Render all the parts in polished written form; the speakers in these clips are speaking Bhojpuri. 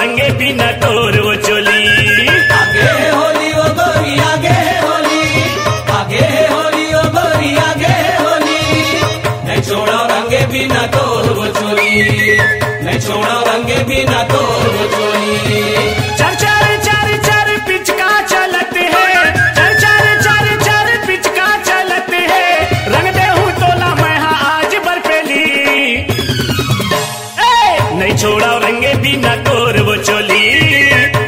रंगे बिना तोर वो चोली। आगे है होली ओ गोरी आगे है होली, आगे है होली ओ गोरी आगे है होली। नहीं छोड़ा रंगे बिना तोर वो चोली, नहीं छोड़ा रंगे बिना तोर वो चोली। चर चर चर चर पिचका चलते हैं, चर चर चर चर पिचका चलते हैं। रंग दे हूँ तोला मैं हाँ आज बर्फेली। नहीं छोड़ा रंगे बिना तोर वो चोली,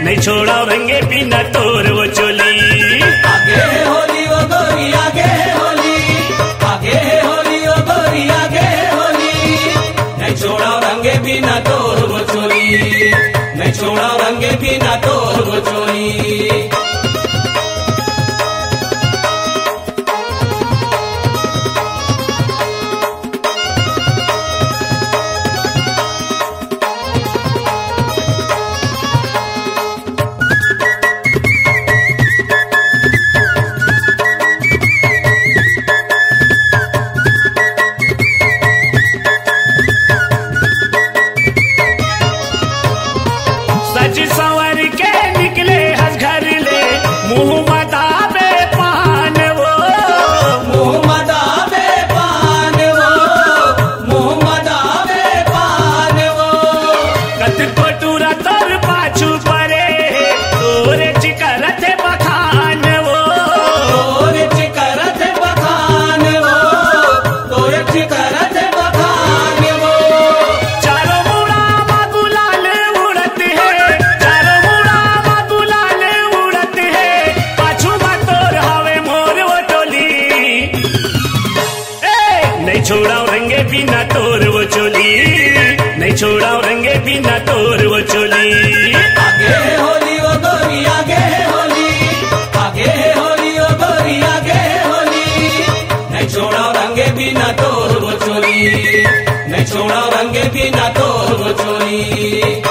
नहीं छोड़ा रंगे बिना तोर वो चोली। आगे है होली ओ गोरी आगे है होली, आगे है होली ओ गोरी आगे है होली। नहीं छोड़ा रंगे बिना तोर वो चोली, नहीं छोड़ा रंगे बिना तोर वो चोली। सज संवर के निकले हस घर ले, मुंह मदाबे पान वो, मुंह मदाबे पान वो, मुंह मदाबे पान वो। कत कोटूरा तोर पाछू परे, तोरे चिकरत बखान वो, तोरे चिकरत बखान वो, तोरे चिकरत बखान वो। चारों मुड़ा गुलाल उड़त है, चारों मुड़ा गुलाल उड़त है। पाछू बा तोर हवे मोर वो टोली। नहीं छोड़ा रंगे बिना तोर वो चोली, नहीं छोड़ा रंगे बिना तोर वो चोली। आगे है होली ओ गोरी आगे है होली, आगे है होली ओ गोरी आगे है होली। नहीं छोड़ा रंगे बिना तोर वो चोली, नहीं छोड़ा रंगे बिना तोर वो चोली।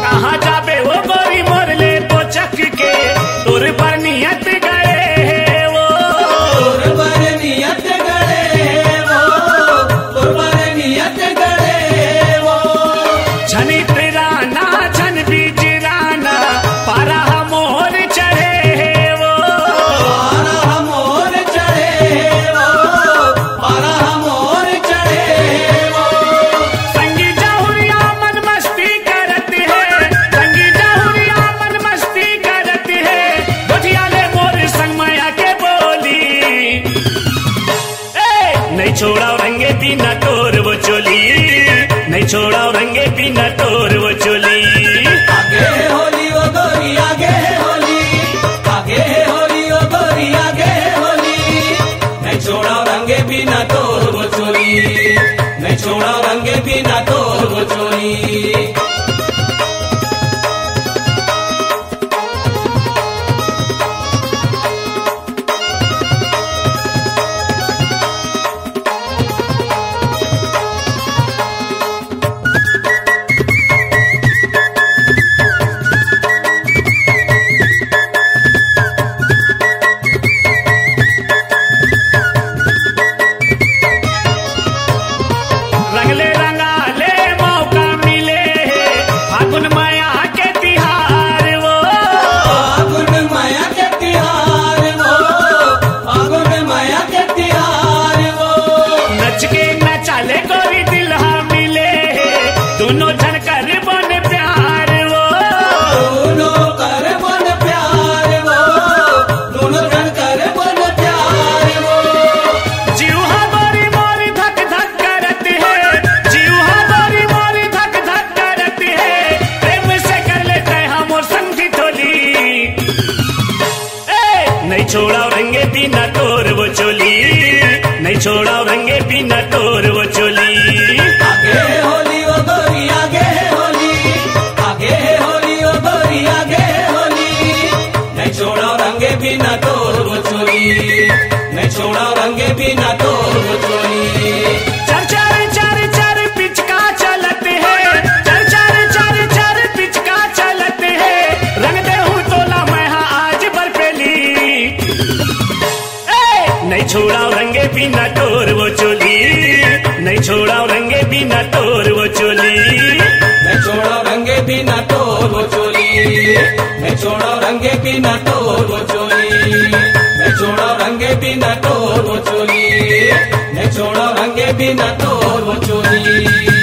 कहाँ जाबे वो गोरी मोरले पोचक के, तोर पर नियत गए है वो, तोर पर नियत गड़े वो, तोर पर नियत गड़े वो। छनी तिराना छन बीजराना, पारा मोर चढ़े है वो, पारा मोर चढ़े वो, पारा मोर चढ़े वो। संगी जाहुरिया मन मस्ती करत है, संगी जाहुरिया मन मस्ती करत है। गोठिया ले मोर संग माया के बोली। नहीं छोड़ा रंगे बिना तोर वो चोली, नहीं छोड़ा रंगे बिना तोर वो चोली। आगे है होली ओ गोरी आगे है होली, आगे है होली ओ गोरी आगे है होली। नहीं छोड़ा रंगे बिना तोर वो चोली, नहीं छोड़ा रंगे बिना तोर वो चोली। रंगले रंगाले मौका मिले, फागुन माया के तिहार वो, फागुन माया के तिहार वो, फागुन माया के तिहार वो। नच के नचाले गोरी दिलहा मिले, दोनों जन कर बन प्यार वो, दोनों कर बन प्यार वो, दोनों जन कर बन प्यार वो। जीवा गोरी मोरी धक धक करत है, जीवा गोरी मोरी धक धक करत है। प्रेम से कर लेते हम और संगी टोली। नहीं छोड़ा रंगे बिना तोर वो चोली, नहीं छोड़ा रंगे बिना तोर वो चोली। आगे है होली ओ गोरी आगे है होली, आगे है होली ओ गोरी आगे है होली। नहीं छोड़ा छोड़ा रंगे बिना तोर वो चोली, नहीं छोड़ा रंगे बिना तोर वो चोली, मैं छोड़ा रंगे बिना तोर वो चोली, मैं छोड़ा रंगे बिना तोर वो चोली, मैं छोड़ा रंगे बिना तोर वो चोली, मैं छोड़ा रंगे बिना तोर वो चोली।